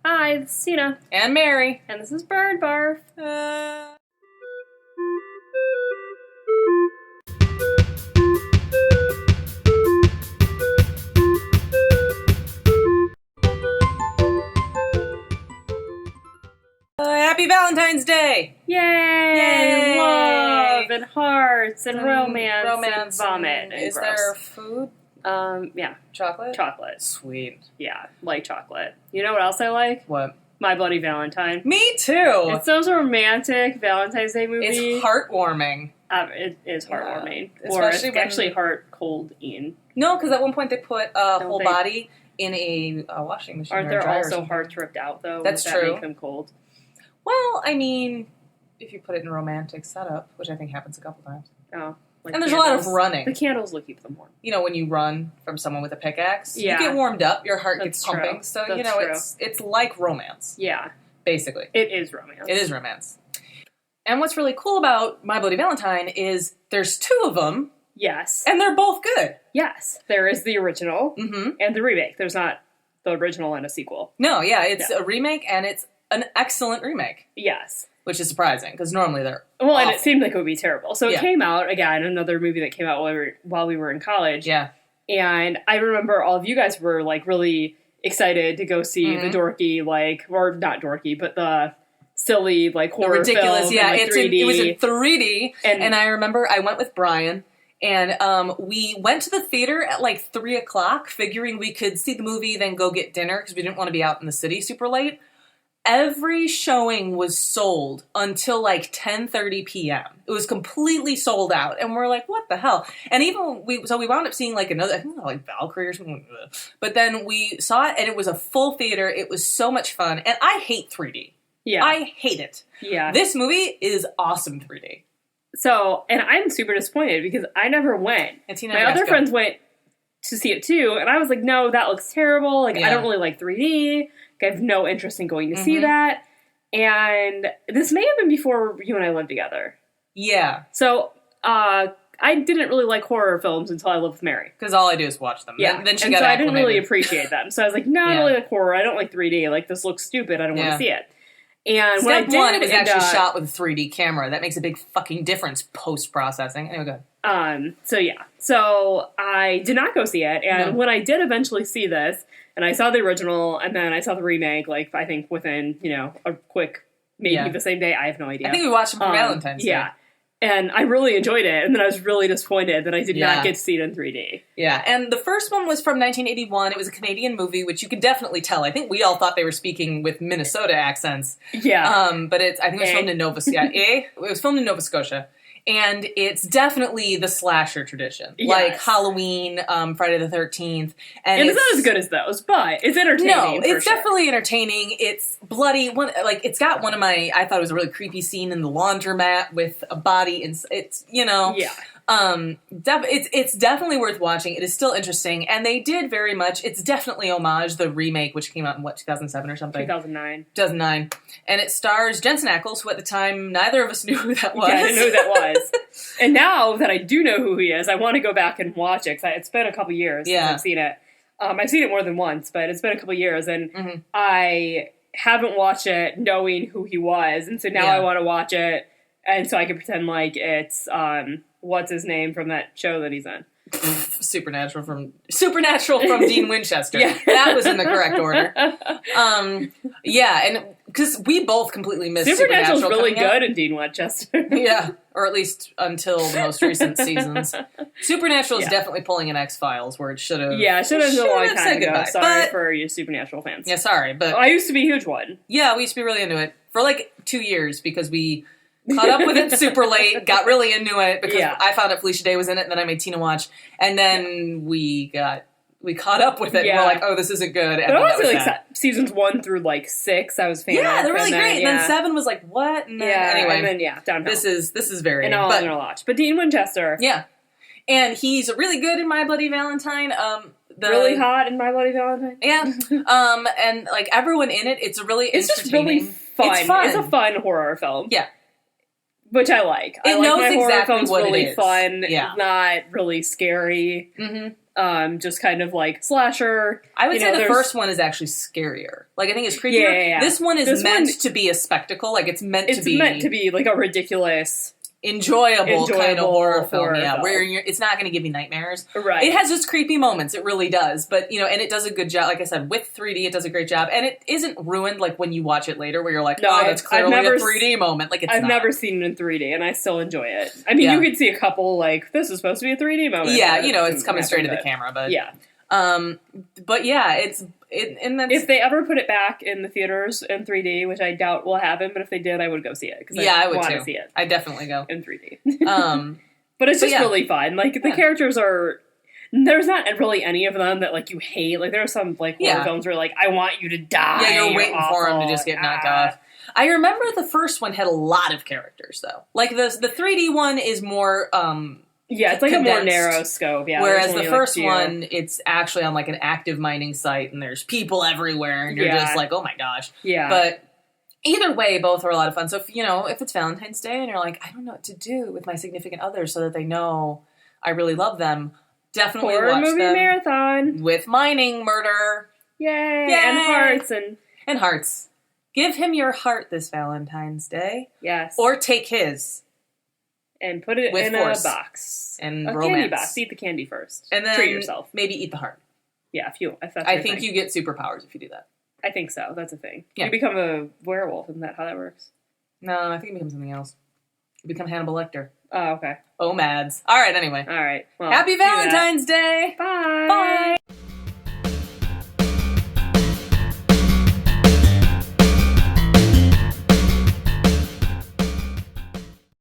Hi, this is Tina. And Mary. And this is Bird Barf. Happy Valentine's Day! Yay! Yay! Love and hearts and romance and vomit and Is gross. there food? Yeah. Chocolate? Chocolate. Sweet. Yeah, like chocolate. You know what else I like? What? My Bloody Valentine. Me too! It's those romantic Valentine's Day movies. It's heartwarming. It is heartwarming. Yeah. Or it's Especially when... actually heart-cold-ing. No, because at one point they put a Don't whole they... body in a washing machine. Aren't or a there dryer also or something. hearts ripped out, though? That's Would that true. make them cold? Well, I mean, if you put it in a romantic setup, which I think happens a couple times. Oh. Like and there's a lot of running. The candles will keep them warm. You know, when you run from someone with a pickaxe, Yeah. you get warmed up, your heart That's gets pumping. true. So, That's you know, true. it's like romance, Yeah. basically. It is romance. It is romance. And what's really cool about My Bloody Valentine is there's two of them, Yes. and they're both good. Yes. There is the original and the remake. There's not the original and a sequel. No, yeah, it's a remake, and it's an excellent remake. Yes. Which is surprising, because normally they're Well, awful. and it seemed like it would be terrible. So it Yeah. came out, again, another movie that came out while we were in college. Yeah. And I remember all of you guys were, like, really excited to go see the dorky, like, or not dorky, but the silly, like, horror ridiculous, film yeah. in, like, 3D. It was in 3D, And I remember I went with Brian, and we went to the theater at, like, 3 o'clock, figuring we could see the movie, then go get dinner, because we didn't want to be out in the city super late. Every showing was sold until like 10:30 p.m. It was completely sold out, and we're like, "What the hell?" And even we wound up seeing like another, I think like Valkyrie or something. But then we saw it, and it was a full theater. It was so much fun, and I hate 3D. yeah. I hate it. Yeah. This movie is awesome 3D. So, and I'm super disappointed because I never went. And Tina My other friends went to see it too, and I was like, no, that looks terrible. Like, I don't really like 3D. I have no interest in going to see that. And this may have been before you and I lived together. Yeah. So, I didn't really like horror films until I lived with Mary. Because all I do is watch them. Yeah. Then she and got so I didn't really acclimated. appreciate them. So I was like, no, I don't really like horror. I don't like 3D. Like, this looks stupid. I don't want to see it. And when I Step did, one, it was actually and, shot with a 3D camera. That makes a big fucking difference post-processing. Anyway, go ahead. So yeah. So I did not go see it, and when I did eventually see this, and I saw the original, and then I saw the remake, like, I think within, a quick, maybe the same day, I have no idea. I think we watched them for Valentine's Day. Yeah. And I really enjoyed it, and then I was really disappointed that I did not get to see it in 3D. Yeah, and the first one was from 1981. It was a Canadian movie, which you could definitely tell. I think we all thought they were speaking with Minnesota accents. Yeah. But I think it was filmed in Nova Scotia. It was filmed in Nova Scotia. And it's definitely the slasher tradition. Yes. Like Halloween, Friday the 13th. And it's not as good as those, but it's entertaining. No, it's definitely entertaining. It's bloody. It's got one of my, I thought it was a really creepy scene in the laundromat with a body. And it's, Yeah. It's definitely worth watching. It is still interesting. And they did very much, it's definitely homage, the remake, which came out in, 2007 or something? 2009. 2009. And it stars Jensen Ackles, who at the time, neither of us knew who that was. Yeah, I didn't know who that was. And now that I do know who he is, I want to go back and watch it, because it's been a couple years since I've seen it. I've seen it more than once, but it's been a couple years, and I haven't watched it knowing who he was, and so now I want to watch it, and so I can pretend like it's, what's his name from that show that he's in? Supernatural from Dean Winchester. Yeah. That was in the correct order. And because we both completely missed Supernatural. Supernatural's really good in Dean Winchester. Yeah, or at least until the most recent seasons. Supernatural is definitely pulling an X-Files where it should have. Yeah, it should have been a long time ago. Goodbye. Sorry for you Supernatural fans. Yeah, sorry, but I used to be a huge one. Yeah, we used to be really into it for like 2 years because we caught up with it super late, got really into it because I found out Felicia Day was in it, and then I made Tina watch, and then we caught up with it, and we're like, oh, this isn't good. And but honestly, seasons 1 through 6, I was fan. Yeah, they're really great. And then 7 was like, what? And then, anyway, and then downhill. This is very and all in a lot. But Dean Winchester, and he's really good in My Bloody Valentine. Really hot in My Bloody Valentine. Yeah, and like everyone in it, it's just really fun. It's fun. It's a fun horror film. Yeah. Which I like. It knows my exactly horror films what really it is. fun. Yeah. Not really scary. Mm-hmm. Just kind of like slasher. I would say the first one is actually scarier. Like, I think it's creepier. Yeah. This one is meant to be a spectacle. Like, it's meant to be like a ridiculous, enjoyable kind of horror film. Where it's not going to give you nightmares. Right. It has its creepy moments. It really does. But, and it does a good job. Like I said, with 3D, it does a great job. And it isn't ruined, like, when you watch it later, where you're like, that's clearly a 3D moment. Like, I've never seen it in 3D, and I still enjoy it. I mean, you could see a couple, like, this is supposed to be a 3D moment. Yeah, it's coming straight to the camera. But yeah. But yeah, and that's... If they ever put it back in the theaters in 3D, which I doubt will happen, but if they did, I would go see it. I would want too. to see it. I'd definitely go. In 3D. But it's just really fun. Like, the characters are... There's not really any of them that, like, you hate. Like, there are some, like, horror films where, like, I want you to die. Yeah, you're waiting for them to just get knocked off. I remember the first one had a lot of characters, though. Like, the 3D one is more... it's like condensed. A more narrow scope, Whereas the first one, it's actually on, like, an active mining site, and there's people everywhere, and you're just like, oh my gosh. Yeah. But either way, both are a lot of fun. So, if it's Valentine's Day, and you're like, I don't know what to do with my significant other so that they know I really love them, definitely horror watch movie them. marathon. With mining murder. Yay! And hearts. And hearts. Give him your heart this Valentine's Day. Yes. Or take his. And put it in a box. And a candy box. Eat the candy first. And then treat yourself. Maybe eat the heart. Yeah, if that's I think you get superpowers if you do that. I think so. That's a thing. Yeah. You become a werewolf. Isn't that how that works? No, I think you become something else. You become Hannibal Lecter. Oh, okay. Oh, Mads. All right, anyway. All right. Well, Happy Valentine's Day. Bye. Bye.